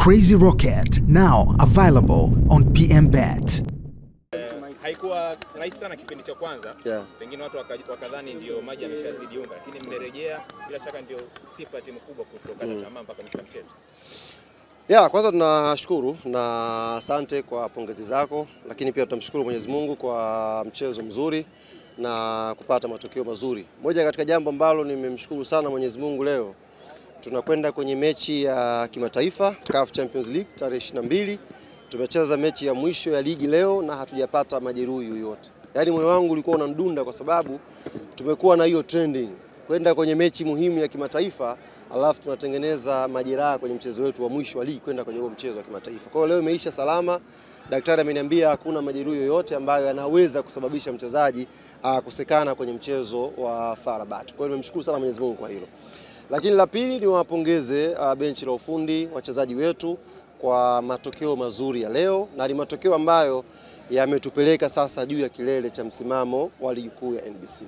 Crazy Rocket, now available on PMBet. Haikuwa rahisi sana kipindi cha kwanza. Pengine watu wakadhani ndio maji yameshazidi unga, lakini mmerejea, bila shaka ndio sifa timu kubwa kutoka tamaa mpaka mwisho wa mchezo. Kwanza tunashukuru na asante kwa pongezi zako, lakini pia tunamshukuru Mwenyezi Mungu kwa mchezo mzuri na kupata matokeo mazuri. Moja katika jambo ambalo nimemshukuru sana Mwenyezi Mungu, leo tunakwenda kwenye mechi ya kimataifa CAF Champions League tarehe 22. Tumecheza mechi ya mwisho ya ligi leo na hatujapata majeruhi yoyote. Yaani moyo wangu ulikuwa unandunda kwa sababu tumekuwa na hiyo trending kwenda kwenye mechi muhimu ya kimataifa, alafu tunatengeneza majeraha kwenye mchezo wetu wa mwisho wa ligi kwenda kwenye huo mchezo wa kimataifa. Kwa hiyo leo imeisha salama. Daktari ameniambia hakuna majeruhi yoyote ambayo yanaweza kusababisha mchezaji kukosekana kwenye mchezo wa FAR Rabat. Kwa hiyo nimemshukuru sana Mwenyezi Mungu kwa hilo. Lakini la pili ni wapongeze benchi la ufundi, wachezaji wetu kwa matokeo mazuri ya leo, na ni matokeo ambayo yametupeleka sasa juu ya kilele cha msimamo wa ligi kuu ya NBC.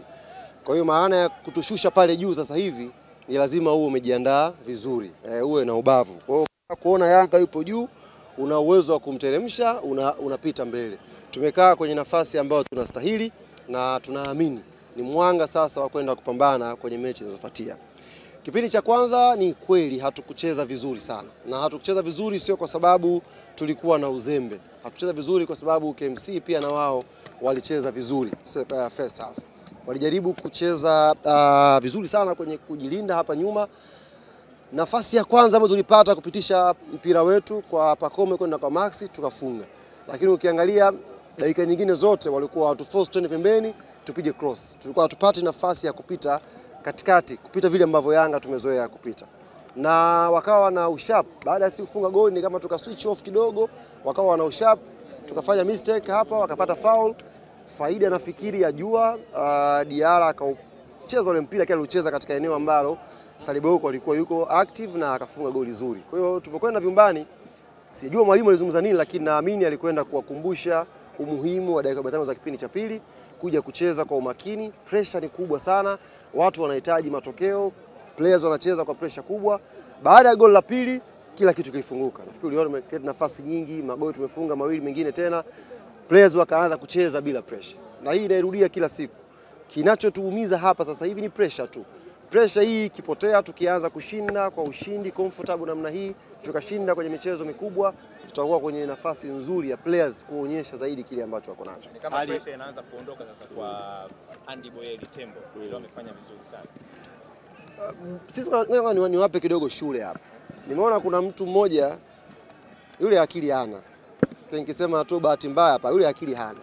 Kwa hiyo maana ya kutushusha pale juu sasa hivi ni lazima uwe umejiandaa vizuri, uwe na ubavu. Kwa hiyo kuona Yanga yupo juu, una uwezo wa kumteremsha, unapita mbele. Tumekaa kwenye nafasi ambayo tunastahili na tunaamini ni mwanga sasa wa kwenda kupambana kwenye mechi zinazofuatia. Kipindi cha kwanza ni kweli hatukucheza vizuri sana. Na hatukucheza vizuri sio kwa sababu tulikuwa na uzembe. Hatukucheza vizuri kwa sababu KMC pia na wao walicheza vizuri first half. Walijaribu kucheza vizuri sana kwenye kujilinda hapa nyuma. Nafasi ya kwanza ambayo tulipata kupitisha mpira wetu kwa Pacome kwenda kwa Maxi tukafunga. Lakini ukiangalia dakika nyingine zote walikuwa watuforce twende pembeni tupige cross. Tulikuwa hatupati nafasi ya kupita katikati, kupita vile ambavyo Yanga tumezoea kupita. Na wakawa na ushap, baada ya sisi kufunga goli ni kama tuka switch off kidogo, wakawa na ushap, tukafanya mistake hapa, wakapata foul. Faida nafikiri ya jua, Diara akacheza ule mpira kile alicheza katika eneo ambalo Saliboko alikuwa yuko active na akafunga goli zuri. Kwa hiyo tulipokwenda vyumbani, sijua mwalimu alizungumza nini, lakini naamini alikwenda kuwakumbusha umuhimu wa dakika 45 za kipindi cha pili kuja kucheza kwa umakini. Pressure ni kubwa sana, watu wanahitaji matokeo, players wanacheza kwa pressure kubwa. Baada ya goli la pili kila kitu kilifunguka. Nafikiri uliona nafasi nyingi, magoli tumefunga mawili mengine tena, players wakaanza kucheza bila pressure. Na hii inairudia kila siku. Kinachotuumiza hapa sasa hivi ni pressure tu. Pressure hii ikipotea, tukianza kushinda kwa ushindi comfortable namna hii, tukashinda kwenye michezo mikubwa, tutakuwa kwenye nafasi nzuri ya players kuonyesha zaidi kile ambacho wako nacho. Ni kama pressure inaanza kuondoka sasa kwa Andy Boyeli Tembo. Ndio amefanya vizuri sana. Sisi niwape kidogo shule hapa. Nimeona kuna mtu mmoja yule akili hana. Nikisema tu bahati mbaya hapa, yule akili hana.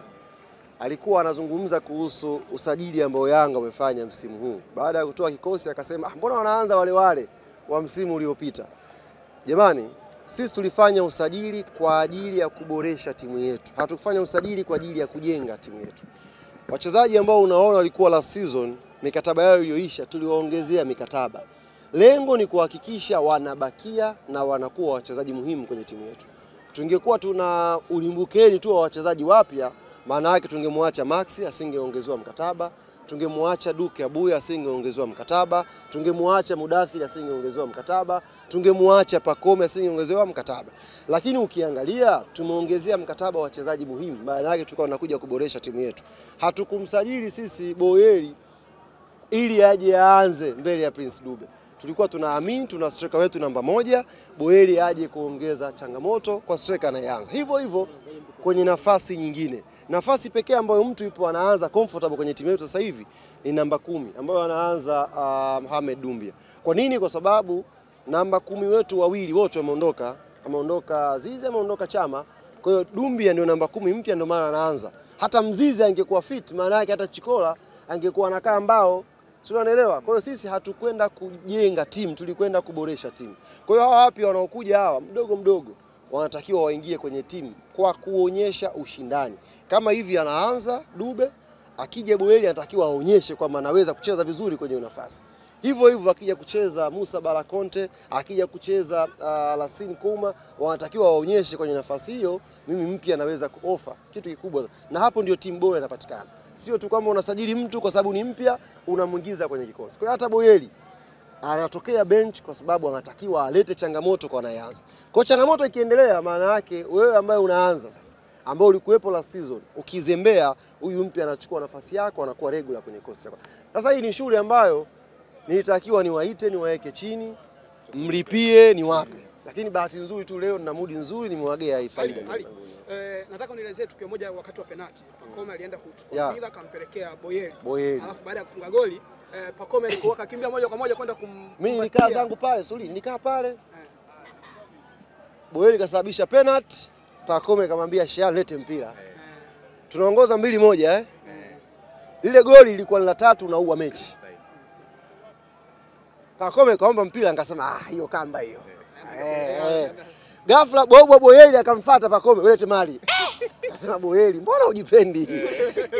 Alikuwa anazungumza kuhusu usajili ambao Yanga wamefanya msimu huu. Baada ya kutoa kikosi akasema, mbona wanaanza wale wa msimu uliopita? Jamani, sisi tulifanya usajili kwa ajili ya kuboresha timu yetu. Hatukufanya usajili kwa ajili ya kujenga timu yetu. Wachezaji ambao unaona walikuwa last season, mikataba yao iliyoisha, tuliwaongezea mikataba. Lengo ni kuhakikisha wanabakia na wanakuwa wachezaji muhimu kwenye timu yetu. Tungekuwa tuna ulimbukeni tu wa wachezaji wapya, maana yake tungemwacha Maxi asingeongezewa mkataba, tungemwacha Duke Abuya asingeongezewa mkataba, tungemwacha Mudathir asingeongezewa mkataba, tungemwacha Pacome asingeongezewa mkataba. Lakini ukiangalia tumeongezea mkataba wa wachezaji muhimu, maana yake tulikuwa tunakuja kuboresha timu yetu. Hatukumsajili sisi Boyeli ili aje aanze mbele ya Prince Dube. Tulikuwa tunaamini tuna striker wetu namba 1, Boyeli aje kuongeza changamoto kwa striker anayeanza. Hivyo hivyo kwenye nafasi nyingine. Nafasi pekee ambayo mtu yupo anaanza comfortable kwenye timu yetu sasa hivi ni namba 10 ambayo anaanza Mohamed Dumbia. Kwa nini? Kwa sababu namba 10 wetu wawili wote wameondoka. Ameondoka Azizi, ameondoka Chama. Kwa hiyo Dumbia ndio namba 10 mpya, ndio maana anaanza. Hata Mzizi angekuwa fit, maana yake hata Chikola angekuwa anakaa mbao. Sio, unaelewa? Kwa hiyo sisi hatukwenda kujenga timu, tulikwenda kuboresha timu. Kwa hiyo hawa wapi wanaokuja hawa mdogo mdogo wanatakiwa waingie kwenye timu kwa kuonyesha ushindani. Kama hivi anaanza Dube, akija Boyeli anatakiwa aonyeshe kwamba anaweza kucheza vizuri kwenye nafasi. Hivyo hivyo akija kucheza Musa Balakonte, akija kucheza Lassine Kouma, wanatakiwa waonyeshe kwenye nafasi hiyo mimi mpya naweza kuofa kitu kikubwa. Na hapo ndio timu bora inapatikana. Sio tu kwamba unasajili mtu kwa sababu ni mpya unamuingiza kwenye kikosi. Kwa hiyo hata Boyeli anatokea bench kwa sababu anatakiwa alete changamoto kwa anayeanza. Kwa changamoto ikiendelea, maana yake wewe ambaye unaanza sasa, ambao ulikuwepo last season, ukizembea huyu mpya anachukua nafasi yako, anakuwa regular kwenye kikosi chako. Sasa hii ni shule ambayo nilitakiwa niwaite, niwaeke chini, mlipie, niwape. Lakini bahati nzuri tu leo na mudi nzuri nimewagea hii faida. Nataka unielezee tukio moja wakati wa penalty. Pacome alienda kuchukua mpira akampelekea Boyeli. Alafu baada ya kufunga goli, Pacome alikuwa akakimbia moja kwa moja kwenda mimi nikaa zangu pale, nikaa pale. Boyeli kasababisha penalty, Pacome kamwambia Shia lete mpira. Tunaongoza 2-1 Lile goli lilikuwa la 3 na uwa mechi. Pacome kaomba mpira nikasema hiyo kamba hiyo. Ghafla Boyeli akamfuata Pacome, "Lete mali." Akasema Boyeli, "Mbona hujipendi?"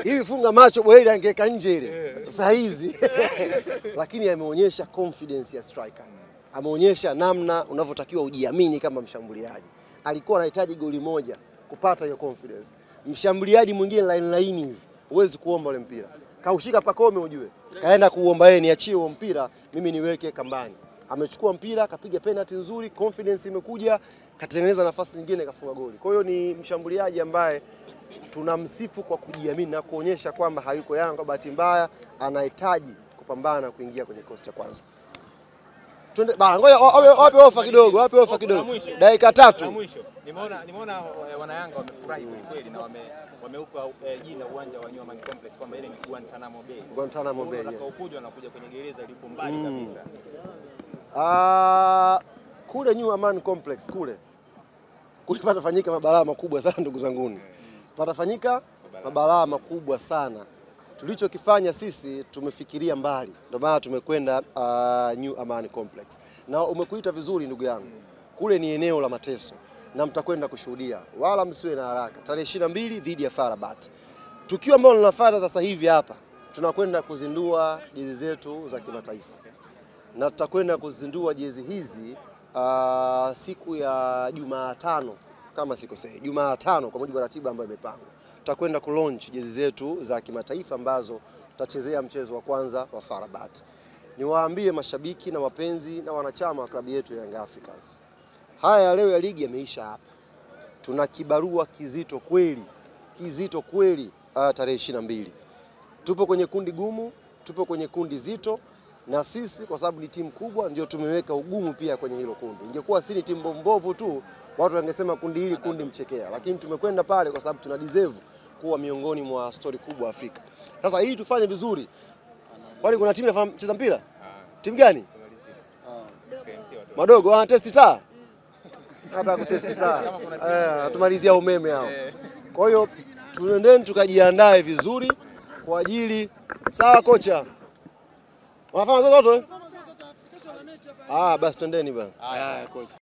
Hivi funga macho Boyeli angeka nje ile. Sasa hizi. Lakini ameonyesha confidence ya striker. Ameonyesha namna unavyotakiwa ujiamini kama mshambuliaji. Alikuwa anahitaji goli moja kupata hiyo confidence. Mshambuliaji mwingine line hivi, huwezi kuomba ule mpira. Kaushika Pacome ujue. Kaenda kuomba yeye, niachie huo mpira, mimi niweke kambani. Amechukua mpira, kapiga penalty nzuri, confidence imekuja, katengeneza nafasi nyingine, kafunga goli. Kwa hiyo ni mshambuliaji ambaye tunamsifu kwa kujiamini na kuonyesha kwamba hayuko Yanga kwa bahati mbaya, anahitaji kupambana kuingia kwenye kikosi cha kwanza. Twende bana, ngoja wape ofa kidogo, Dakika 3. Mwisho. Nimeona wana Yanga wamefurahi kweli na wameupa jina uwanja wa New Amaan Complex kwamba ile ni Guantanamo Bay. Guantanamo Bay. Watakaokuja wanakuja kwenye gereza lipo mbali kabisa. Kule New Amaan Complex kule patafanyika mabalaa makubwa sana ndugu zanguni. Patafanyika mabalaa makubwa sana. Tulichokifanya sisi tumefikiria mbali. Ndio maana tumekwenda New Amaan Complex. Na umekuita vizuri ndugu yangu. Kule ni eneo la mateso na mtakwenda kushuhudia. Wala msiwe na haraka. Tarehe 22 dhidi ya FAR Rabat. Tukio ambalo tunafuata sasa hivi hapa, tunakwenda kuzindua jezi zetu za kimataifa. Na tutakwenda kuzindua jezi hizi siku ya Jumatano kama sikosei. Jumatano kwa mujibu wa ratiba ambayo imepangwa. Tutakwenda kulaunch jezi zetu za kimataifa ambazo tutachezea mchezo wa kwanza wa FAR Rabat. Niwaambie mashabiki na wapenzi na wanachama wa klabu yetu ya Young Africans. Haya leo ya ligi yameisha hapa. Tuna kibarua kizito kweli tarehe 22. Tupo kwenye kundi gumu, tupo kwenye kundi zito, na sisi kwa sababu ni timu kubwa ndio tumeweka ugumu pia kwenye hilo kundi. Ingekuwa si ni timu mbovu tu, watu wangesema kundi hili kundi mchekea, lakini tumekwenda pale kwa sababu tuna deserve kuwa miongoni mwa story kubwa Afrika. Sasa hii tufanye vizuri. Kwani kuna timu inacheza mpira? Timu gani? Madogo test taa. Hata kutest taa. Tumalizia umeme hao. Kwa hiyo tuendeni tukajiandae vizuri kwa ajili. Sawa kocha. Wanafanya zote? Basi twendeni bwana. Kocha.